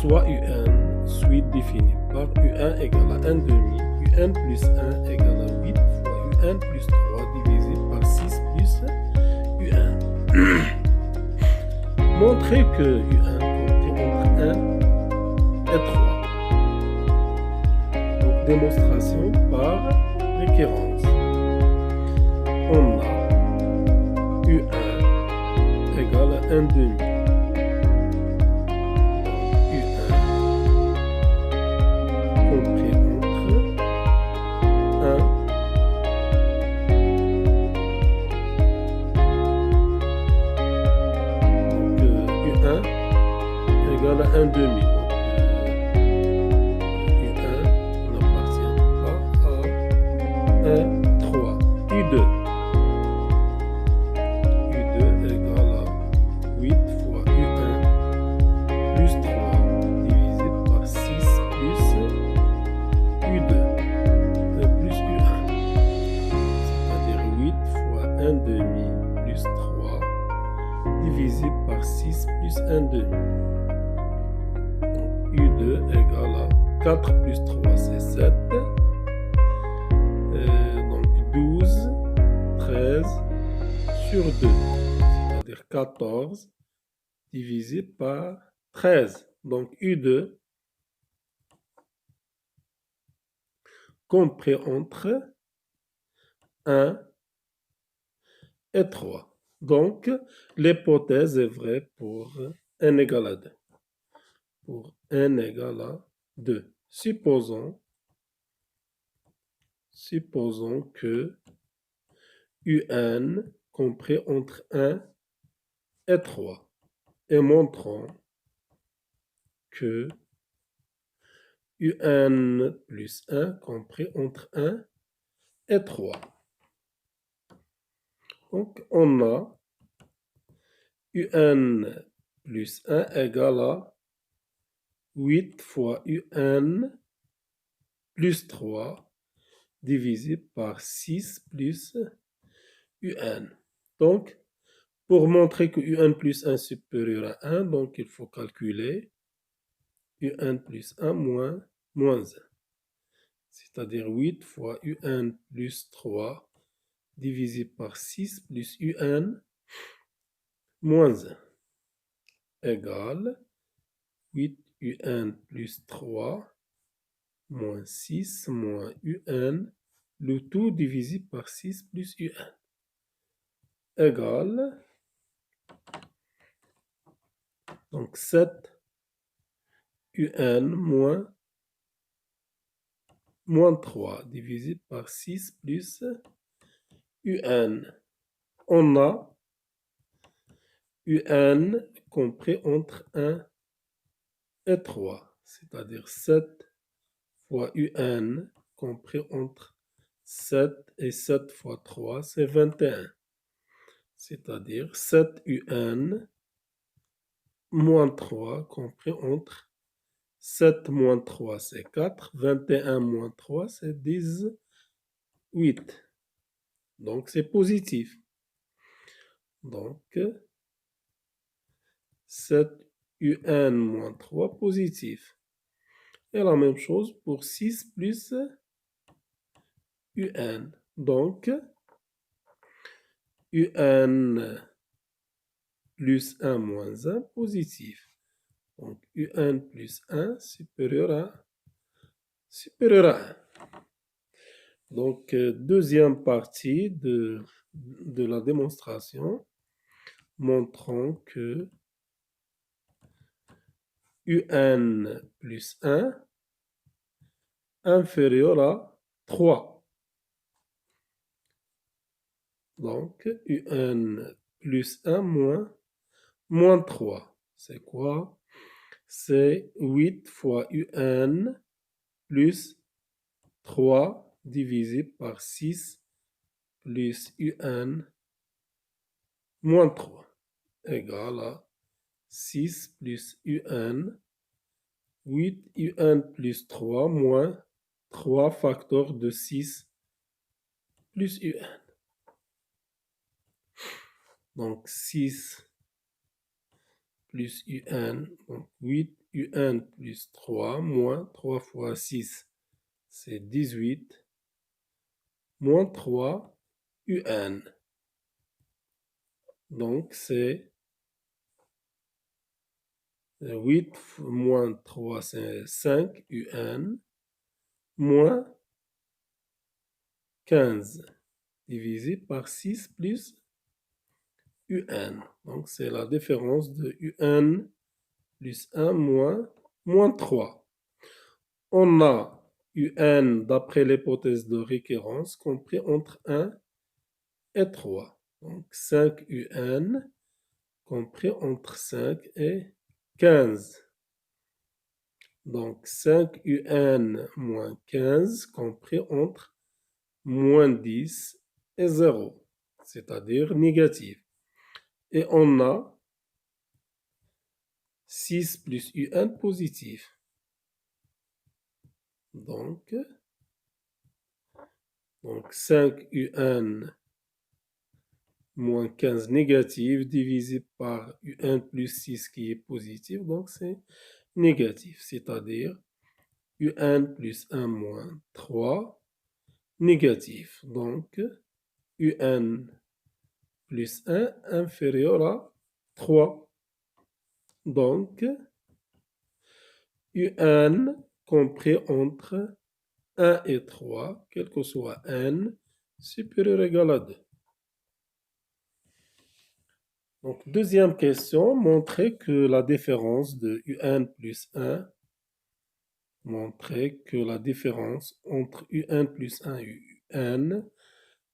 soit UN, suite définie par UN égale à 1 demi, UN plus 1 égale à 8 fois UN plus 3 divisé par 6 plus UN. Montrer que UN compris entre 1 et 3. Donc, démonstration par récurrence. On a UN égale à 1 demi. Égale à 1 demi. Donc, U1 n'appartient pas à 1, 3. U2. U2 égale à 8 fois U1 plus 3 divisé par 6 plus U2 plus U1. C'est-à-dire 8 fois 1 demi plus 3 divisé par 6 plus 1 demi. U2 égale à 4 plus 3, c'est 7. Donc 12, 13 sur 2, c'est-à-dire 14 divisé par 13. Donc U2 compris entre 1 et 3. Donc l'hypothèse est vraie pour n égale à 2. Pour n égale à 2. Supposons que UN compris entre 1 et 3 et montrons que UN plus 1 compris entre 1 et 3. Donc on a UN plus 1 égale à 8 fois UN plus 3 divisé par 6 plus UN. Donc, pour montrer que UN plus 1 est supérieur à 1, donc il faut calculer UN plus 1 moins 1. C'est-à-dire 8 fois UN plus 3 divisé par 6 plus UN moins 1 égale 8 UN plus 3 moins 6 moins UN, le tout divisé par 6 plus UN, égale, donc 7 UN moins 3 divisé par 6 plus UN. On a UN compris entre 1 et 3, c'est-à-dire 7 fois UN compris entre 7 et 7 fois 3, c'est 21. C'est-à-dire 7 UN moins 3 compris entre 7 moins 3, c'est 4. 21 moins 3, c'est 18. Donc, c'est positif. Donc, 7 UN moins 3, positif. Et la même chose pour 6 plus UN. Donc, UN plus 1 moins 1, positif. Donc, UN plus 1 supérieur à 1. Donc, deuxième partie de la démonstration, montrons que UN plus 1 inférieur à 3. Donc, UN plus 1 moins 3. C'est quoi? C'est 8 fois UN plus 3 divisé par 6 plus UN moins 3 égale à 6 plus UN, 8 UN plus 3 moins 3 facteurs de 6 plus UN. Donc 6 plus UN, donc 8 un plus 3, moins 3 fois 6, c'est 18, moins 3, un. Donc, c'est 8 moins 3, c'est 5, un, moins 15, divisé par 6 plus un. Donc, c'est la différence de un plus 1 moins 3. On a un d'après l'hypothèse de récurrence compris entre 1 et 3. Donc 5 un compris entre 5 et 15. Donc 5 un moins 15 compris entre moins 10 et 0, c'est-à-dire négatif. Et on a 6 plus un positif. Donc 5 un moins 15 négatif divisé par un plus 6 qui est positif, donc c'est négatif, c'est-à-dire un plus 1 moins 3 négatif. Donc un plus 1 inférieur à 3. Donc un compris entre 1 et 3, quel que soit n, supérieur ou égal à 2. Donc, deuxième question, montrer que la différence de un plus 1, montrer que la différence entre un plus 1 et un,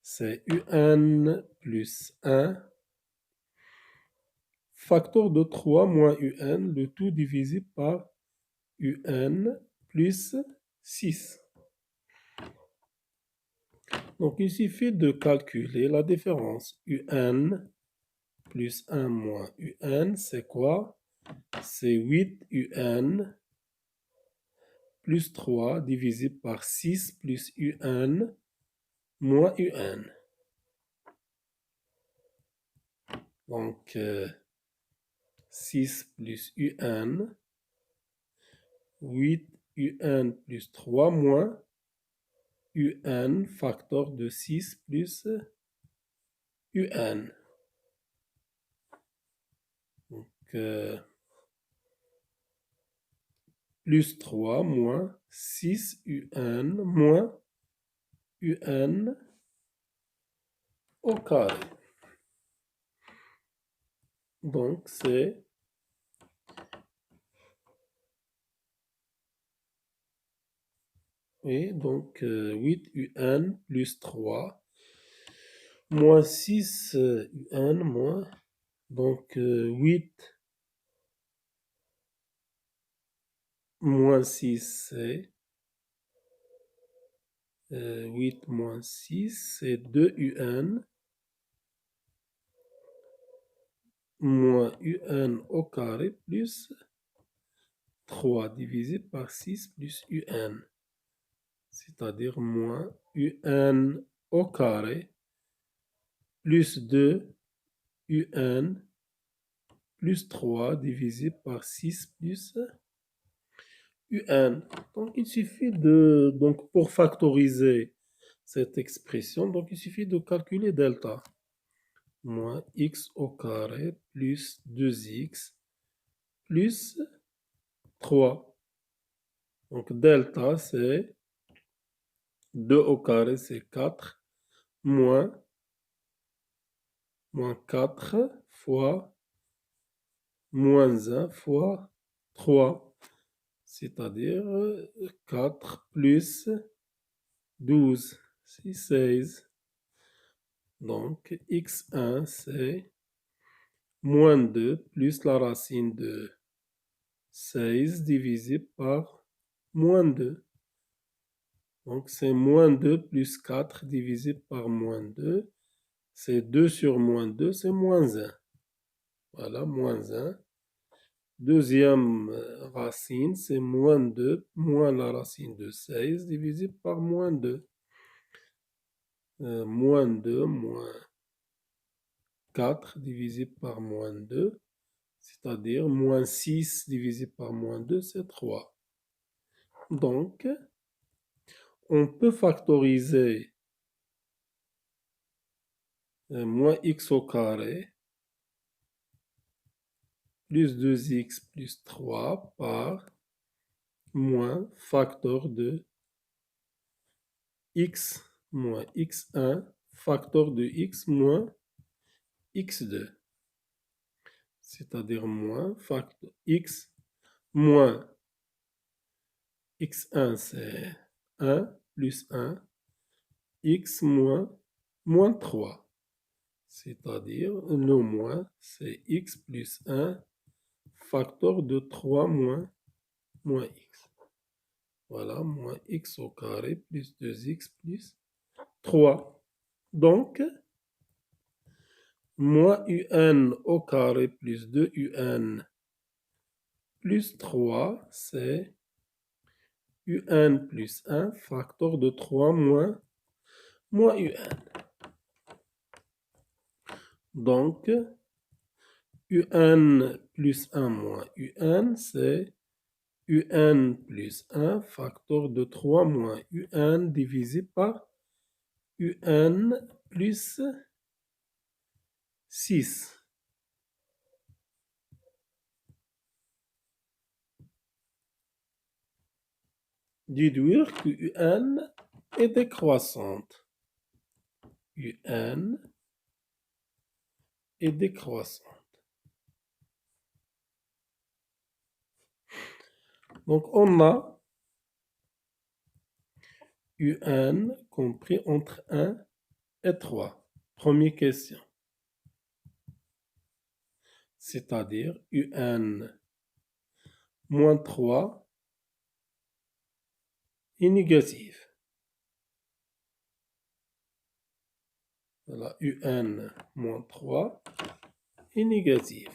c'est un plus 1, facteur de 3 moins un, le tout divisé par un plus 6. Donc, il suffit de calculer la différence. un plus 1 moins un, c'est quoi? C'est 8 un plus 3 divisé par 6 plus un moins un. Donc, 6 plus un, 8 un plus 3 moins un, facteur de 6 plus un. Donc, plus 3 moins 6 un moins un au carré. Donc, c'est donc 8 un plus 3 moins 6 un moins, donc 8 moins 6 c'est 8 moins 6 c'est 2 un moins un au carré plus 3 divisé par 6 plus un, c'est-à-dire moins un au carré plus 2 un plus 3 divisé par 6 plus un. Donc il suffit donc pour factoriser cette expression, donc il suffit de calculer delta. Moins x au carré plus 2x plus 3. Donc delta c'est 2 au carré c'est 4 moins 4 fois moins 1 fois 3. C'est-à-dire 4 plus 12, c'est 16. Donc x1 c'est moins 2 plus la racine de 16 divisé par moins 2. Donc c'est moins 2 plus 4 divisé par moins 2. C'est 2 sur moins 2, c'est moins 1. Voilà, moins 1. Deuxième racine, c'est moins 2 moins la racine de 16 divisé par moins 2. Moins 2 moins 4 divisé par moins 2, C'est-à-dire moins 6 divisé par moins 2, c'est 3. Donc, on peut factoriser moins x au carré plus 2x plus 3 par moins facteur de x moins x1 facteur de x moins x2. C'est-à-dire moins facteur x moins x1 c'est 1 plus 1 x moins 3. C'est-à-dire le moins c'est x plus 1 facteur de 3 moins x. Voilà, moins x au carré plus 2x plus 3. Donc, moins un au carré plus 2un plus 3, c'est un plus 1 facteur de 3 moins un. Donc, un plus 1 moins un, c'est un plus 1 facteur de 3 moins un divisé par un plus 6. Déduire que un est décroissante. un est décroissante. Donc, on a un compris entre 1 et 3. Première question. C'est-à-dire un moins 3 est négatif. Voilà, un moins 3 est négatif.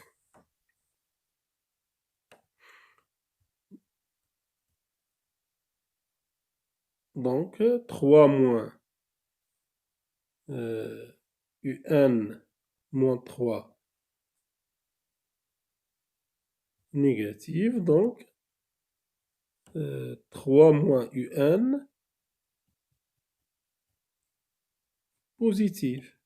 Donc, 3 moins un moins 3 négatif. Donc, 3 moins un positif.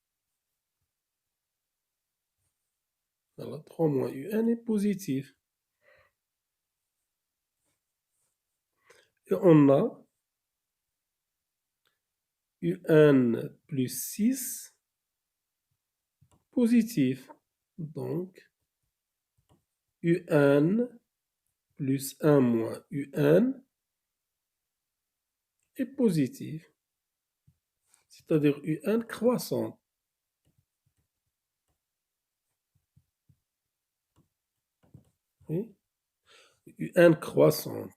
Voilà, 3 moins un est positif. Et on a un plus 6 positif. Donc, un plus 1 moins un est positif. C'est-à-dire un croissant. Oui? Un croissante.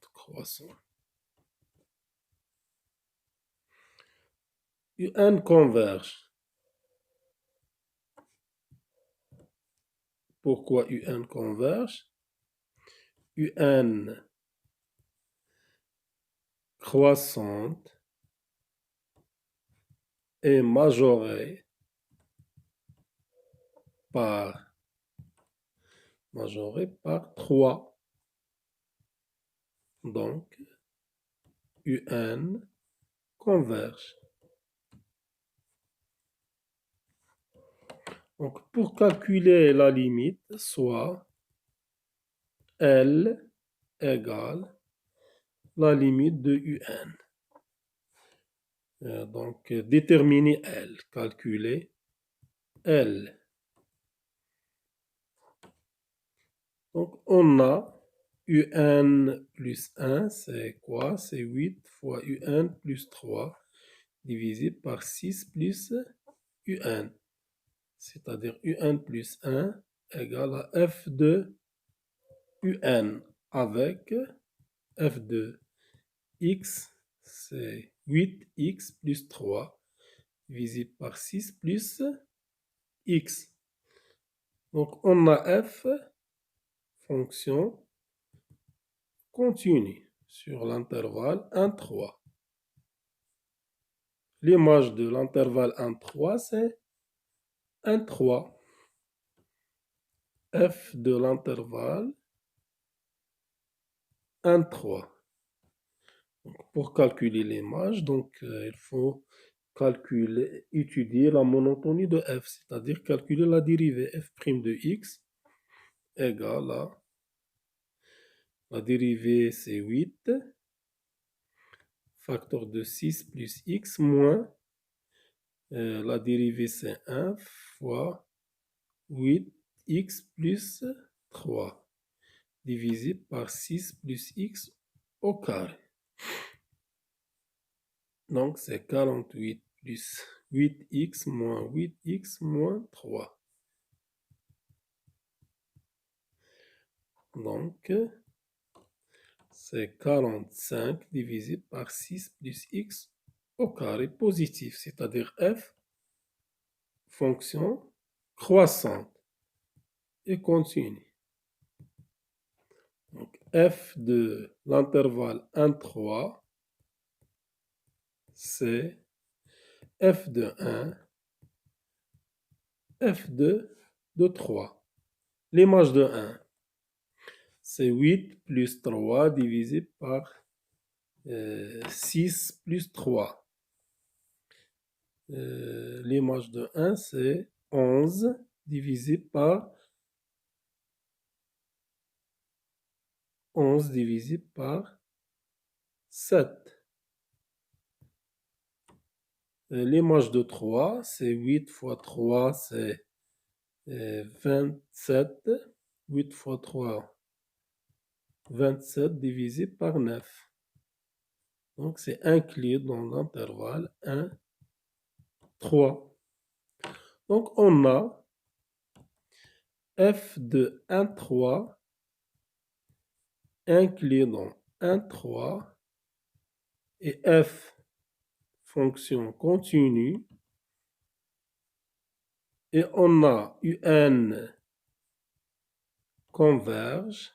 Un converge. Pourquoi un converge? Un croissante est majorée par 3. Donc, un converge. Donc, pour calculer la limite, soit L égale la limite de un. Donc, déterminer L, calculer L. Donc, on a un plus 1, c'est quoi? C'est 8 fois un plus 3 divisé par 6 plus un. C'est-à-dire un plus 1 égale à f de un avec f de x, c'est 8x plus 3 divisé par 6 plus x. Donc, on a f, fonction continue sur l'intervalle 1, 3. L'image de l'intervalle 1, 3, c'est 1, 3. f de l'intervalle 1, 3. Donc, pour calculer l'image, il faut étudier la monotonie de f, c'est-à-dire calculer la dérivée f' de x égale à la dérivée c'est 8, facteur de 6 plus x moins la dérivée c'est 1 fois 8x plus 3 divisé par 6 plus x au carré. Donc c'est 48 plus 8x moins 8x moins 3. Donc c'est 45 divisé par 6 plus x au carré positif, c'est-à-dire f, fonction croissante et continue. Donc f de l'intervalle 1, 3, c'est f de 1, f de 3. L'image de 1, c'est 8 plus 3 divisé par 6 plus 3. L'image de 1, c'est 11 divisé par 7. L'image de 3, c'est 8 fois 3, c'est 27. 8 fois 3, 27 divisé par 9. Donc, c'est inclus dans l'intervalle 1, 3. Donc, on a f de 1, 3 inclus dans 1, 3 et f, fonction continue. Et on a un converge.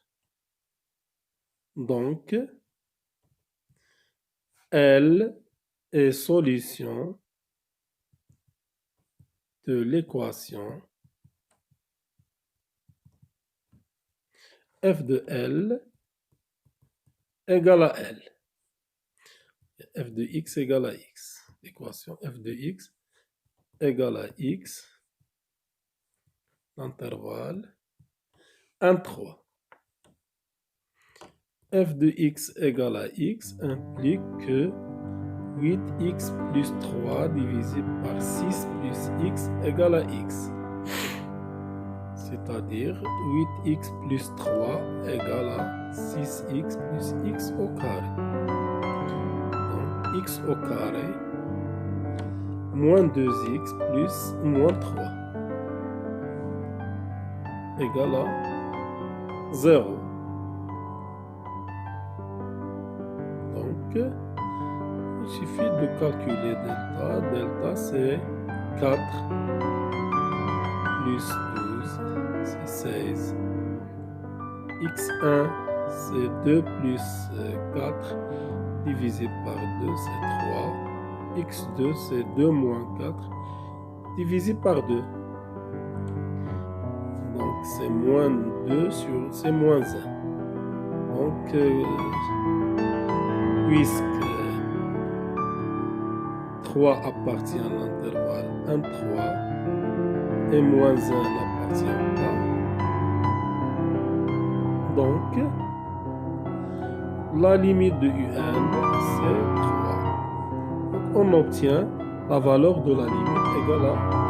Donc, L est solution de l'équation f de L égale à L. F de x égale à x. L'équation f de x égale à x, l'intervalle 1, 3. F de x égale à x implique que 8x plus 3 divisé par 6 plus x égale à x. C'est-à-dire 8x plus 3 égale à 6x plus x au carré. Donc x au carré moins 2x plus moins 3 égale à 0. Donc, il suffit de calculer delta. Delta, c'est 4 plus 12, c'est 16. x1, c'est 2 plus 4 divisé par 2, c'est 3. x2, c'est 2 moins 4 divisé par 2. Donc, c'est moins 2 sur... c'est moins 1. Donc, puisque 3 appartient à l'intervalle 1, 3 et moins 1 n'appartient pas. Donc, la limite de un, c'est 3. Donc, on obtient la valeur de la limite égale à